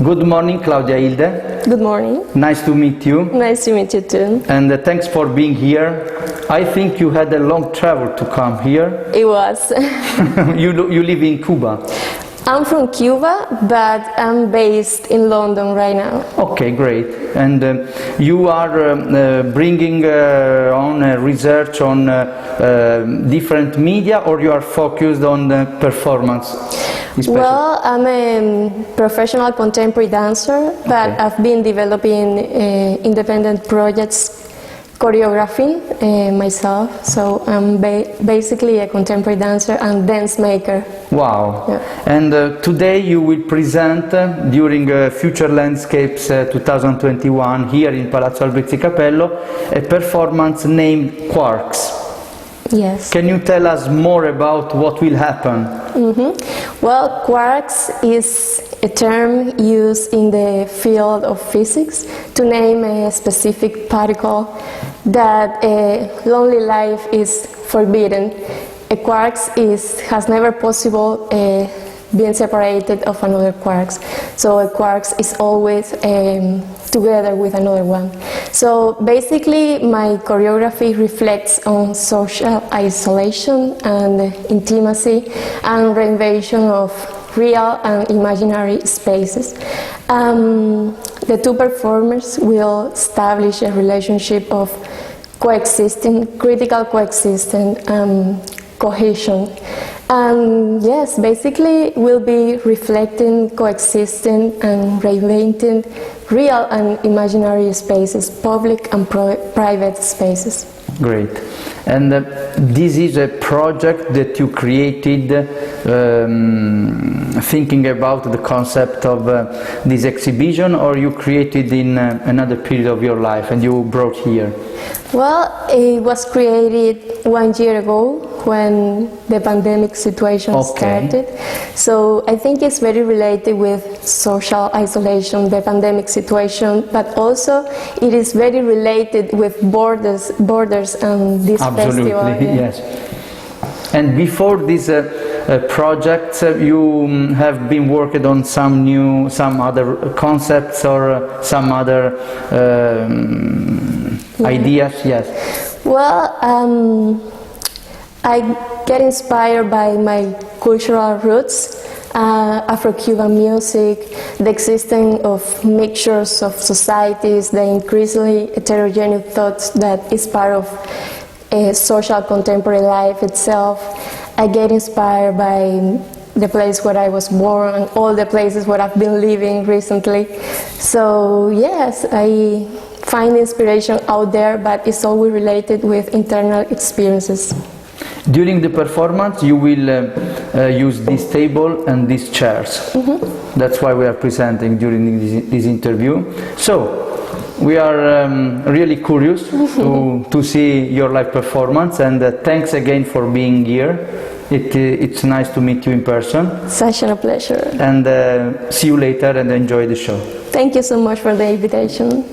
Good morning, Claudia Hilda. Good morning. Nice to meet you. Nice to meet you too. And thanks for being here. I think you had a long travel to come here. It was. You live in Cuba. I'm from Cuba, but I'm based in London right now. Okay, great. And you are bringing on research on different media, or you are focused on performance? Well, I'm a professional contemporary dancer, but I've been developing independent projects, choreographing myself, so I'm basically a contemporary dancer and dance maker. Wow. Yeah. And today you will present during Future Landscapes 2021 here in Palazzo Albrizzi-Capello a performance named Quarks. Yes. Can you tell us more about what will happen? Well, quarks is a term used in the field of physics to name a specific particle that a lonely life is forbidden. A quarks has never possible being separated of another quarks. So a quarks is always together with another one. So basically my choreography reflects on social isolation and intimacy and reinvention of real and imaginary spaces. The two performers will establish a relationship of coexisting, critical coexisting, cohesion. Yes, basically we'll be reflecting, coexisting and reinventing real and imaginary spaces, public and private spaces. Great. And this is a project that you created thinking about the concept of this exhibition, or you created in another period of your life and you brought here? Well, it was created 1 year ago when the pandemic situation started. So I think it's very related with social isolation, the pandemic situation, but also it is very related with borders and this Absolutely, festival. Yeah. Yes. And before this project, you have been working on some other concepts or some other ideas? Yes. Well, I get inspired by my cultural roots, Afro-Cuban music, the existence of mixtures of societies, the increasingly heterogeneous thoughts that is part of social contemporary life itself. I get inspired by the place where I was born and all the places where I've been living recently. So yes, I find inspiration out there, but it's always related with internal experiences. During the performance you will use this table and these chairs. That's why we are presenting during this interview. So we are really curious to see your live performance, and thanks again for being here. It's nice to meet you in person. Such a pleasure. And see you later and enjoy the show. Thank you so much for the invitation.